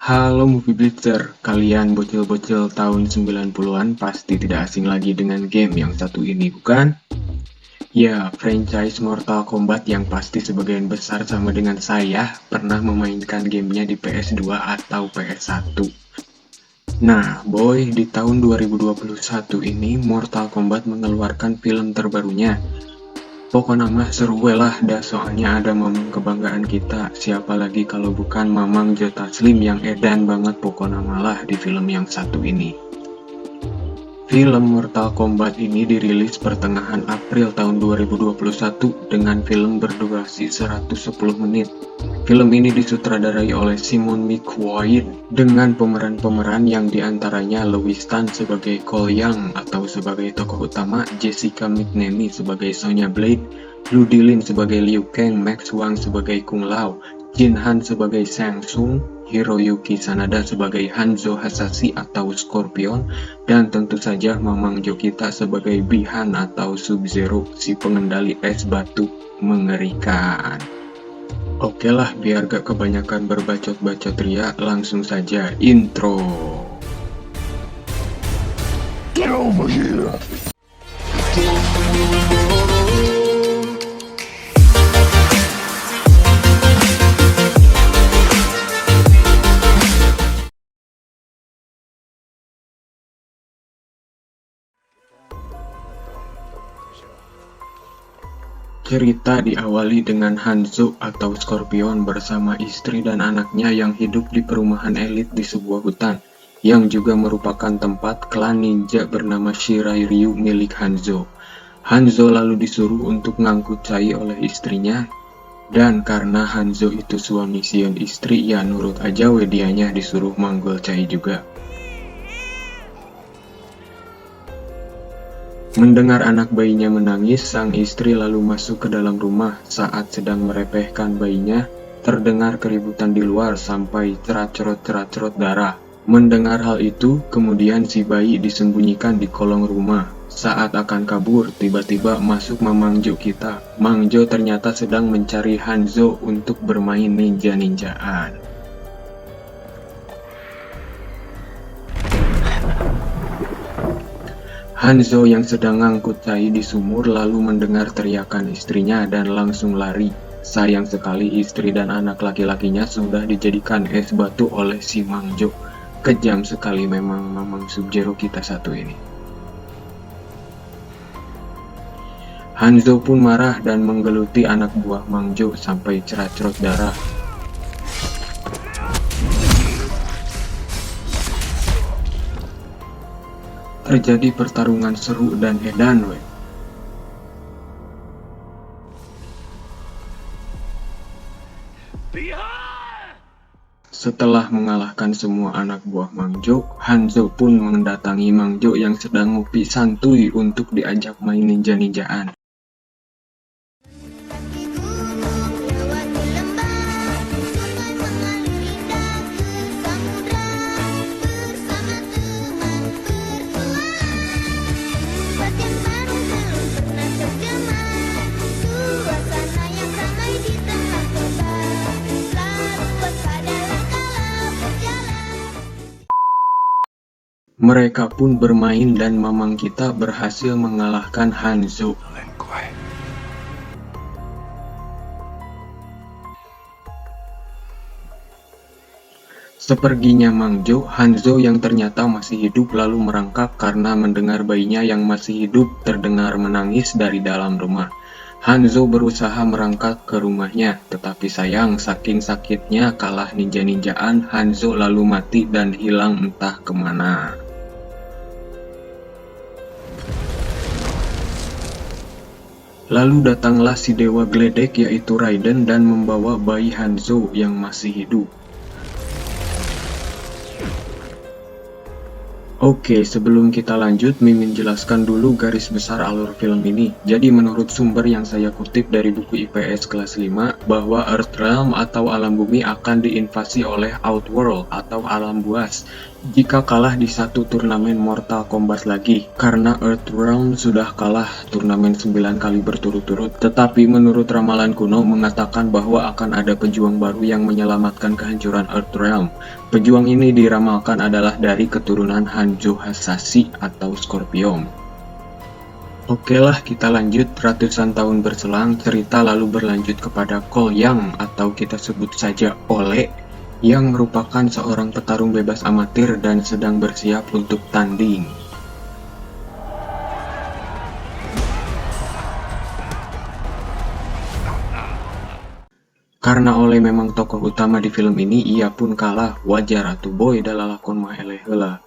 Halo Movie Blitzer, kalian bocil-bocil tahun 90-an pasti tidak asing lagi dengan game yang satu ini, bukan? Ya, franchise Mortal Kombat yang pasti sebagian besar sama dengan saya pernah memainkan gamenya di PS2 atau PS1. Nah, boy, di tahun 2021 ini Mortal Kombat mengeluarkan film terbarunya. Pokoknya mah seru lah dah, soalnya ada Mamang kebanggaan kita. Siapa lagi kalau bukan Mamang Joe Taslim yang edan banget pokoknya malah di film yang satu ini. Film Mortal Kombat ini dirilis pertengahan April tahun 2021 dengan film berdurasi 110 menit. Film ini disutradarai oleh Simon McQuoid dengan pemeran-pemeran yang diantaranya Louis Tan sebagai Cole Young atau sebagai tokoh utama, Jessica McNamee sebagai Sonya Blade, Lu Dilin sebagai Liu Kang, Max Wang sebagai Kung Lao, Jin Han sebagai Shang Tsung, Hiroyuki Sanada sebagai Hanzo Hasashi atau Scorpion, dan tentu saja Mamang Jo kita sebagai Bi-Han atau Sub-Zero, si pengendali es batu mengerikan. Oke lah, biar gak kebanyakan berbacot-bacot ria, langsung saja intro. Get over here! Cerita diawali dengan Hanzo atau Scorpion bersama istri dan anaknya yang hidup di perumahan elit di sebuah hutan, yang juga merupakan tempat klan ninja bernama Shirai Ryu milik Hanzo. Hanzo lalu disuruh untuk ngangkut cai oleh istrinya, dan karena Hanzo itu suami siun istri, ya nurut aja dianya disuruh manggul cai juga. Mendengar anak bayinya menangis, sang istri lalu masuk ke dalam rumah. Saat sedang merepehkan bayinya, terdengar keributan di luar sampai cerat-cerot darah. Mendengar hal itu, kemudian si bayi disembunyikan di kolong rumah. Saat akan kabur, tiba-tiba masuk Mamang Jo kita. Mang Jo ternyata sedang mencari Hanzo untuk bermain ninja-ninjaan. Hanzo yang sedang ngangkut cai di sumur lalu mendengar teriakan istrinya dan langsung lari. Sayang sekali istri dan anak laki-lakinya sudah dijadikan es batu oleh si Mang Jo. Kejam sekali memang Mamang Sub-Zero kita satu ini. Hanzo pun marah dan menggeluti anak buah Mang Jo sampai cerat-cerot darah. Terjadi pertarungan seru dan edan we. Setelah mengalahkan semua anak buah Mang Jo, Hanzo pun mendatangi Mang Jo yang sedang ngopi santuy untuk diajak main ninja-ninjaan. Mereka pun bermain dan Mamang kita berhasil mengalahkan Hanzo. Seperginya Mang Jo, Hanzo yang ternyata masih hidup lalu merangkak karena mendengar bayinya yang masih hidup terdengar menangis dari dalam rumah. Hanzo berusaha merangkak ke rumahnya, tetapi sayang saking sakitnya kalah ninja-ninjaan, Hanzo lalu mati dan hilang entah kemana. Lalu datanglah si dewa geledek yaitu Raiden dan membawa bayi Hanzo yang masih hidup. Oke, sebelum kita lanjut, Mimin jelaskan dulu garis besar alur film ini. Jadi menurut sumber yang saya kutip dari buku IPS kelas 5, bahwa Earthrealm atau alam bumi akan diinvasi oleh Outworld atau alam buas, jika kalah di satu turnamen Mortal Kombat lagi, karena Earthrealm sudah kalah turnamen 9 kali berturut-turut. Tetapi menurut ramalan kuno mengatakan bahwa akan ada pejuang baru yang menyelamatkan kehancuran Earthrealm. Pejuang ini diramalkan adalah dari keturunan Hanzo Hasashi atau Scorpion. Oke lah, kita lanjut. Ratusan tahun berselang, cerita lalu berlanjut kepada Cole Young atau kita sebut saja Ole, yang merupakan seorang petarung bebas amatir dan sedang bersiap untuk tanding. Karena Ole memang tokoh utama di film ini, ia pun kalah. Wajar atuh boy dalalakon mah eleh heula.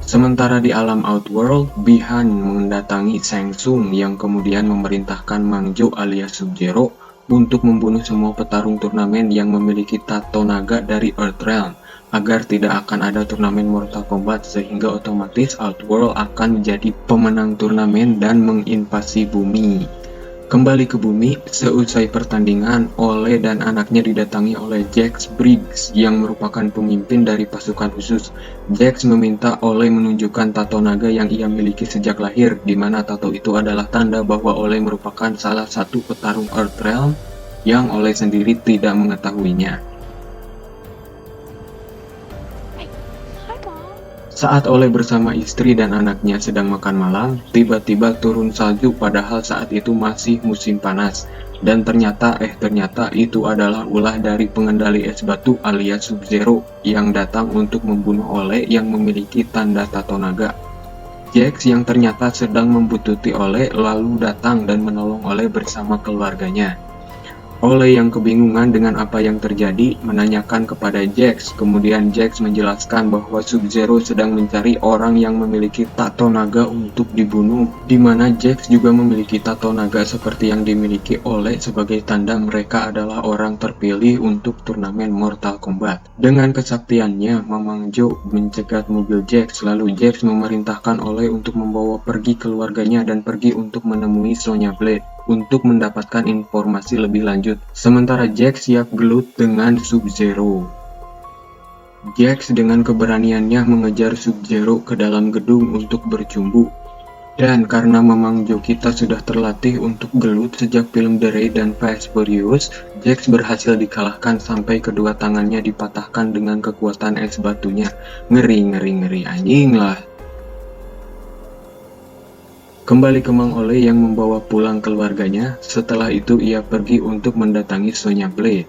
Sementara di alam Outworld, Bi-Han mendatangi Shang Tsung yang kemudian memerintahkan Mang Jo alias Sub-Zero untuk membunuh semua petarung turnamen yang memiliki tato naga dari Earthrealm agar tidak akan ada turnamen Mortal Kombat, sehingga otomatis Outworld akan menjadi pemenang turnamen dan menginvasi bumi. Kembali ke bumi, seusai pertandingan, Ole dan anaknya didatangi oleh Jax Briggs yang merupakan pemimpin dari pasukan khusus. Jax meminta Ole menunjukkan tato naga yang ia miliki sejak lahir, di mana tato itu adalah tanda bahwa Ole merupakan salah satu petarung Earthrealm yang Ole sendiri tidak mengetahuinya. Saat Ole bersama istri dan anaknya sedang makan malam, tiba-tiba turun salju padahal saat itu masih musim panas. Dan ternyata itu adalah ulah dari pengendali es batu alias Sub-Zero yang datang untuk membunuh Ole yang memiliki tanda tato naga. Jax yang ternyata sedang membuntuti Ole lalu datang dan menolong Ole bersama keluarganya. Ole yang kebingungan dengan apa yang terjadi menanyakan kepada Jax. Kemudian Jax menjelaskan bahwa Sub-Zero sedang mencari orang yang memiliki tato naga untuk dibunuh, di mana Jax juga memiliki tato naga seperti yang dimiliki Ole sebagai tanda mereka adalah orang terpilih untuk turnamen Mortal Kombat. Dengan kesaktiannya, Mamang Jo mencegat mobil Jax, lalu Jax memerintahkan Ole untuk membawa pergi keluarganya dan pergi untuk menemui Sonya Blade untuk mendapatkan informasi lebih lanjut. Sementara Jax siap gelut dengan Sub-Zero. Jax dengan keberaniannya mengejar Sub-Zero ke dalam gedung untuk bercumbu. Dan karena memang Jo kita sudah terlatih untuk gelut sejak film The Raid dan Fast Furious, Jax berhasil dikalahkan sampai kedua tangannya dipatahkan dengan kekuatan es batunya. Ngeri anjing lah. Kembali ke Mang Ole yang membawa pulang keluarganya. Setelah itu ia pergi untuk mendatangi Sonya Blade.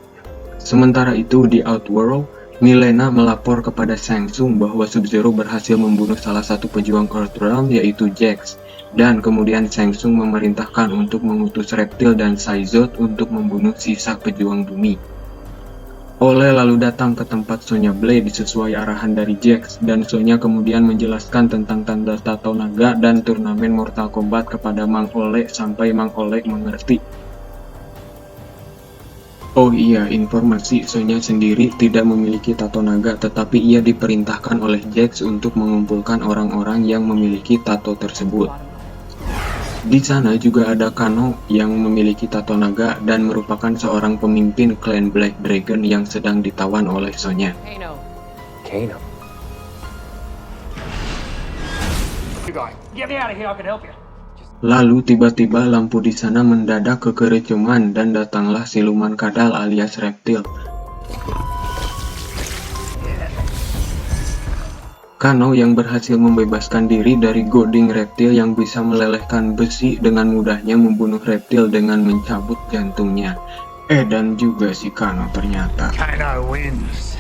Sementara itu di Outworld, Mileena melapor kepada Shang Tsung bahwa Sub-Zero berhasil membunuh salah satu pejuang Earthrealm yaitu Jax. Dan kemudian Shang Tsung memerintahkan untuk mengutus Reptil dan Saizot untuk membunuh sisa pejuang bumi. Ole lalu datang ke tempat Sonya Blade sesuai arahan dari Jax, dan Sonya kemudian menjelaskan tentang tanda tato naga dan turnamen Mortal Kombat kepada Mang Ole sampai Mang Ole mengerti. Oh iya, informasi Sonya sendiri tidak memiliki tato naga, tetapi ia diperintahkan oleh Jax untuk mengumpulkan orang-orang yang memiliki tato tersebut. Di sana juga ada Kano yang memiliki tato naga dan merupakan seorang pemimpin klan Black Dragon yang sedang ditawan oleh Sonya. Kano. Lalu tiba-tiba lampu di sana mendadak kekereceman dan datanglah siluman kadal alias reptil. Kano yang berhasil membebaskan diri dari goding reptil yang bisa melelehkan besi dengan mudahnya membunuh reptil dengan mencabut jantungnya. Dan juga si Kano ternyata. Kano wins.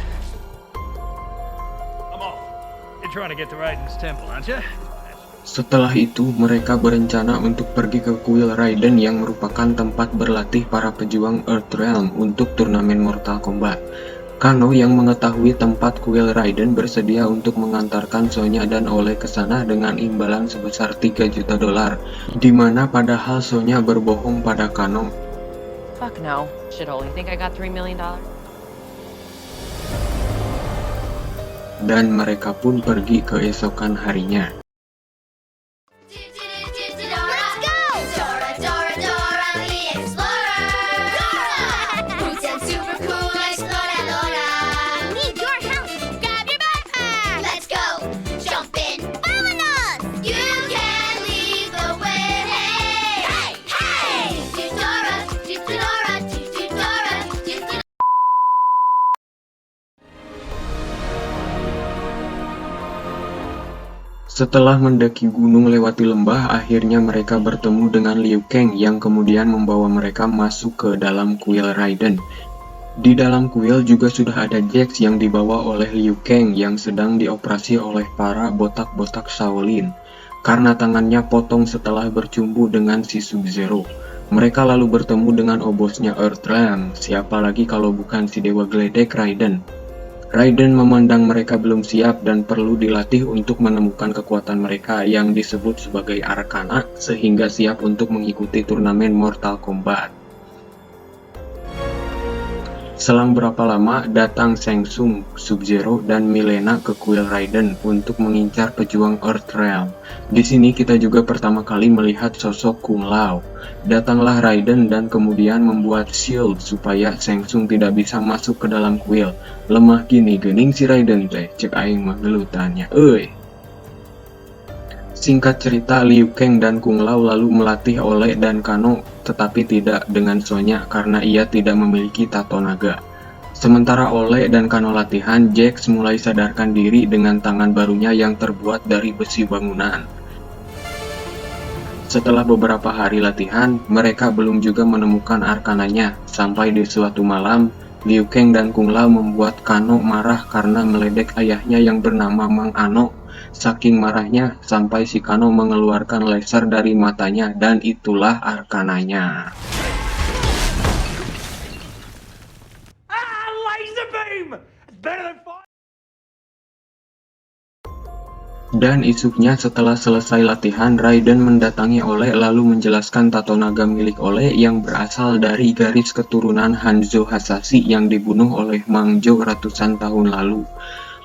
Setelah itu, mereka berencana untuk pergi ke Kuil Raiden yang merupakan tempat berlatih para pejuang Earthrealm untuk turnamen Mortal Kombat. Kano yang mengetahui tempat Kuil Raiden bersedia untuk mengantarkan Sonya dan Ole ke sana dengan imbalan sebesar 3 juta dolar, di mana padahal Sonya berbohong pada Kano. Fuck no. Shithole, you think I got $3 million? Dan mereka pun pergi keesokan harinya. Let's go! Dora, Dora, Dora the Explorer! Dora! Boots and super cool explorer! Setelah mendaki gunung lewati lembah, akhirnya mereka bertemu dengan Liu Kang yang kemudian membawa mereka masuk ke dalam kuil Raiden. Di dalam kuil juga sudah ada Jax yang dibawa oleh Liu Kang yang sedang dioperasi oleh para botak-botak Shaolin karena tangannya potong setelah bercumbu dengan si Sub-Zero. Mereka lalu bertemu dengan obosnya Earthrealm, siapa lagi kalau bukan si Dewa Geledek Raiden. Raiden memandang mereka belum siap dan perlu dilatih untuk menemukan kekuatan mereka yang disebut sebagai Arcana sehingga siap untuk mengikuti turnamen Mortal Kombat. Selang berapa lama datang Shang Tsung, Sub-Zero, dan Mileena ke kuil Raiden untuk mengincar pejuang Earthrealm. Di sini kita juga pertama kali melihat sosok Kung Lao. Datanglah Raiden dan kemudian membuat shield supaya Shang Tsung tidak bisa masuk ke dalam kuil. Lemah gini gening si Raiden teh, cek aing mah gelutannya. Singkat cerita, Liu Kang dan Kung Lao lalu melatih Ole dan Kano, tetapi tidak dengan Sonya karena ia tidak memiliki tato naga. Sementara Ole dan Kano latihan, Jax mulai sadarkan diri dengan tangan barunya yang terbuat dari besi bangunan. Setelah beberapa hari latihan, mereka belum juga menemukan arkananya. Sampai di suatu malam, Liu Kang dan Kung Lao membuat Kano marah karena meledek ayahnya yang bernama Mang Ano. Saking marahnya, sampai si Kano mengeluarkan laser dari matanya dan itulah arkananya. Laser beam! It's better than fire! Dan isuknya setelah selesai latihan, Raiden mendatangi Ole lalu menjelaskan tato naga milik Ole yang berasal dari garis keturunan Hanzo Hasashi yang dibunuh oleh Mang Jo ratusan tahun lalu.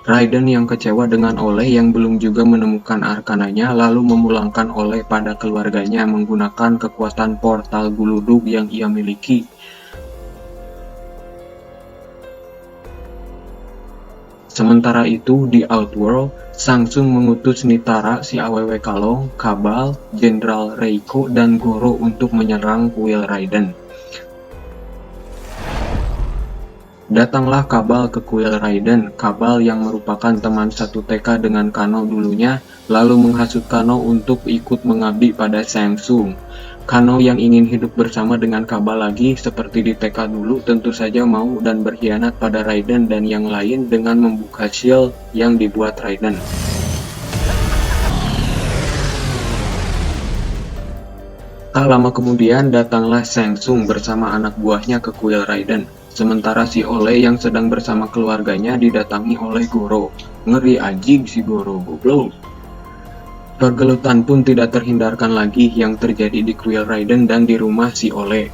Raiden yang kecewa dengan Ole yang belum juga menemukan arkananya lalu memulangkan Ole pada keluarganya menggunakan kekuatan portal guludug yang ia miliki. Sementara itu di Outworld, Shang Tsung mengutus Nitara, si awewe kalong, Kabal, Jenderal Reiko, dan Goro untuk menyerang kuil Raiden. Datanglah Kabal ke kuil Raiden. Kabal yang merupakan teman satu TK dengan Kano dulunya, lalu menghasut Kano untuk ikut mengabdi pada Shang Tsung. Kano yang ingin hidup bersama dengan Kabal lagi seperti di TK dulu tentu saja mau dan berkhianat pada Raiden dan yang lain dengan membuka shield yang dibuat Raiden. Tak lama kemudian datanglah Shang Tsung bersama anak buahnya ke kuil Raiden. Sementara si Ole yang sedang bersama keluarganya didatangi oleh Goro. Ngeri anjing si Goro, goblok. Pergelutan pun tidak terhindarkan lagi yang terjadi di kuil Raiden dan di rumah si Ole.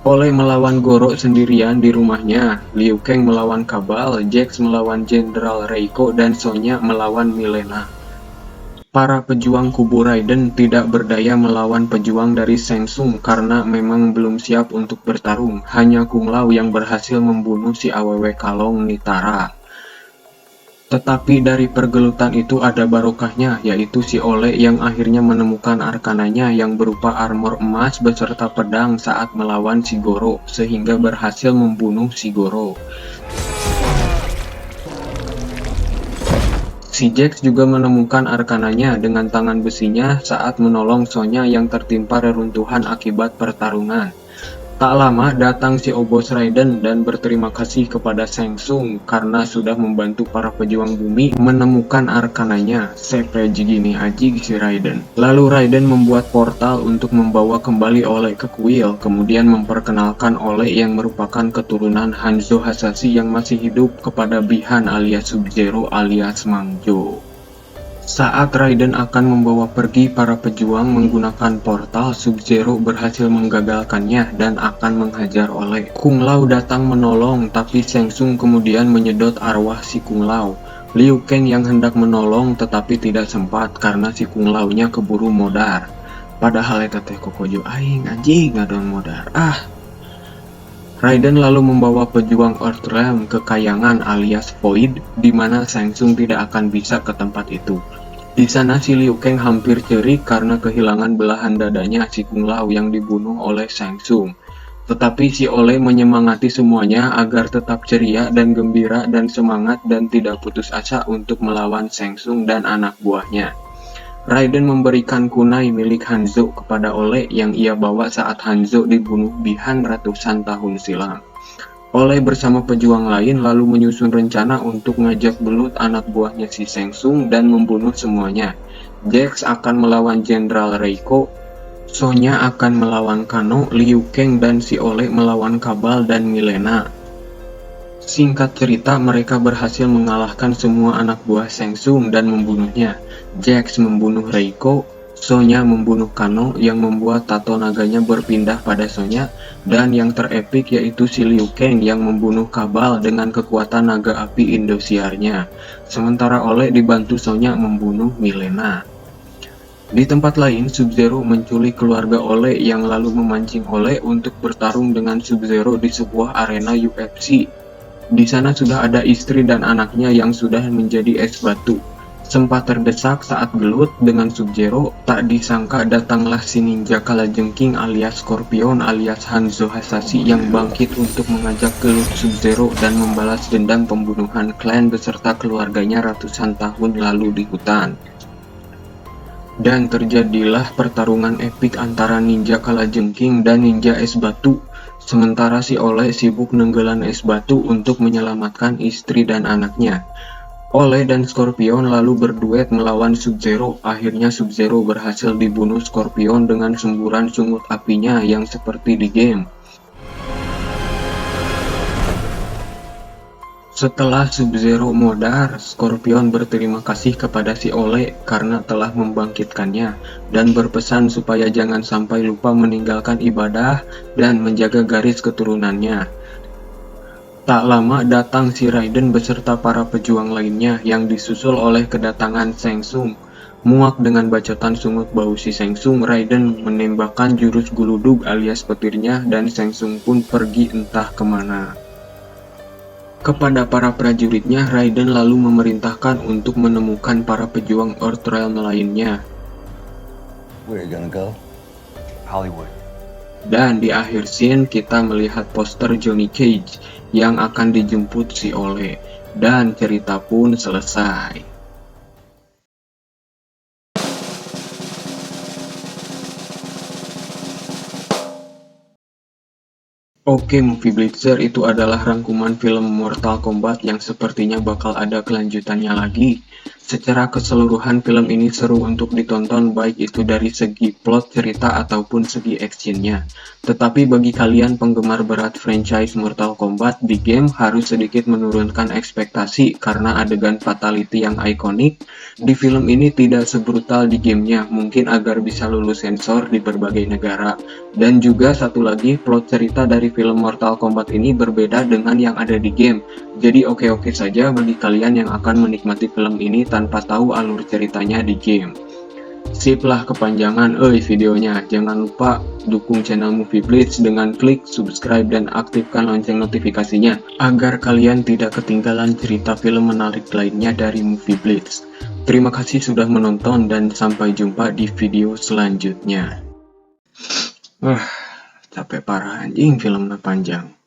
Ole melawan Goro sendirian di rumahnya, Liu Kang melawan Kabal, Jax melawan Jenderal Reiko, dan Sonya melawan Mileena. Para pejuang kubu Raiden tidak berdaya melawan pejuang dari Shang Tsung karena memang belum siap untuk bertarung. Hanya Kung Lao yang berhasil membunuh si awewe kalong Nitara. Tetapi dari pergelutan itu ada barokahnya, yaitu si Ole yang akhirnya menemukan arkananya yang berupa armor emas beserta pedang saat melawan si Goro, sehingga berhasil membunuh si Goro. Si Jax juga menemukan arkananya dengan tangan besinya saat menolong Sonya yang tertimpa reruntuhan akibat pertarungan. Tak lama datang si Obos Raiden dan berterima kasih kepada Shang Tsung karena sudah membantu para pejuang bumi menemukan arkananya. Sepeji gini aji si Raiden. Lalu Raiden membuat portal untuk membawa kembali Ole ke kuil, kemudian memperkenalkan Ole yang merupakan keturunan Hanzo Hasashi yang masih hidup kepada Bi-Han alias Sub-Zero alias Mang Jo. Saat Raiden akan membawa pergi para pejuang menggunakan portal, Sub-Zero berhasil menggagalkannya dan akan menghajar Ole. Kung Lao datang menolong, tapi Shang Tsung kemudian menyedot arwah si Kung Lao. Liu Kang yang hendak menolong tetapi tidak sempat karena si Kung Lao-nya keburu modar. Padahal eta teh kokojo aing anjing ngadon modar. Raiden lalu membawa pejuang Earthrealm ke Kayangan alias Void, di mana Shang Tsung tidak akan bisa ke tempat itu. Di sana si Liu Kang hampir cerik karena kehilangan belahan dadanya si Kung Lao yang dibunuh oleh Shang Tsung. Tetapi si Ole menyemangati semuanya agar tetap ceria dan gembira dan semangat dan tidak putus asa untuk melawan Shang Tsung dan anak buahnya. Raiden memberikan kunai milik Hanzo kepada Ole yang ia bawa saat Hanzo dibunuh Bi-Han ratusan tahun silam. Ole bersama pejuang lain lalu menyusun rencana untuk ngajak belut anak buahnya si Shang Tsung dan membunuh semuanya. Jax akan melawan Jenderal Reiko, Sonya akan melawan Kano, Liu Kang dan si Ole melawan Kabal dan Mileena. Singkat cerita, mereka berhasil mengalahkan semua anak buah Shang Tsung dan membunuhnya. Jax membunuh Reiko, Sonya membunuh Kano yang membuat tato naganya berpindah pada Sonya, dan yang terepik yaitu si Liu Kang yang membunuh Kabal dengan kekuatan naga api Indosiarnya. Sementara Ole dibantu Sonya membunuh Mileena. Di tempat lain, Sub-Zero menculik keluarga Ole yang lalu memancing Ole untuk bertarung dengan Sub-Zero di sebuah arena UFC. Di sana sudah ada istri dan anaknya yang sudah menjadi es batu. Sempat terdesak saat gelut dengan Sub-Zero, tak disangka datanglah si ninja kalajengking alias Scorpion alias Hanzo Hasashi yang bangkit untuk mengajak gelut Sub-Zero dan membalas dendam pembunuhan klan beserta keluarganya ratusan tahun lalu di hutan. Dan terjadilah pertarungan epik antara ninja kalajengking dan ninja es batu. Sementara si Ole sibuk nenggelan es batu untuk menyelamatkan istri dan anaknya. Ole dan Scorpion lalu berduet melawan Sub-Zero. Akhirnya Sub-Zero berhasil dibunuh Scorpion dengan semburan sungut apinya yang seperti di game. Setelah Sub-Zero modar, Scorpion berterima kasih kepada si Ole karena telah membangkitkannya dan berpesan supaya jangan sampai lupa meninggalkan ibadah dan menjaga garis keturunannya. Tak lama datang si Raiden beserta para pejuang lainnya yang disusul oleh kedatangan Shang Tsung. Muak dengan bacotan sungut bau si Shang Tsung, Raiden menembakkan jurus guludug alias petirnya dan Shang Tsung pun pergi entah kemana. Kepada para prajuritnya, Raiden lalu memerintahkan untuk menemukan para pejuang Earthrealm lainnya. Where are you gonna go? Hollywood. Dan di akhir scene kita melihat poster Johnny Cage yang akan dijemput si Ole. Dan cerita pun selesai. Oke, Movie Blitzer itu adalah rangkuman film Mortal Kombat yang sepertinya bakal ada kelanjutannya lagi. Secara keseluruhan film ini seru untuk ditonton baik itu dari segi plot cerita ataupun segi actionnya. Tetapi bagi kalian penggemar berat franchise Mortal Kombat, di game harus sedikit menurunkan ekspektasi karena adegan fatality yang ikonik di film ini tidak sebrutal di gamenya, mungkin agar bisa lulus sensor di berbagai negara. Dan juga satu lagi, plot cerita dari film Mortal Kombat ini berbeda dengan yang ada di game. Jadi oke-oke saja bagi kalian yang akan menikmati film ini tanpa tahu alur ceritanya di game. Sip lah kepanjangan videonya. Jangan lupa dukung channel Movie Blitz dengan klik subscribe dan aktifkan lonceng notifikasinya agar kalian tidak ketinggalan cerita film menarik lainnya dari Movie Blitz. Terima kasih sudah menonton dan sampai jumpa di video selanjutnya. Capek parah anjing filmnya panjang.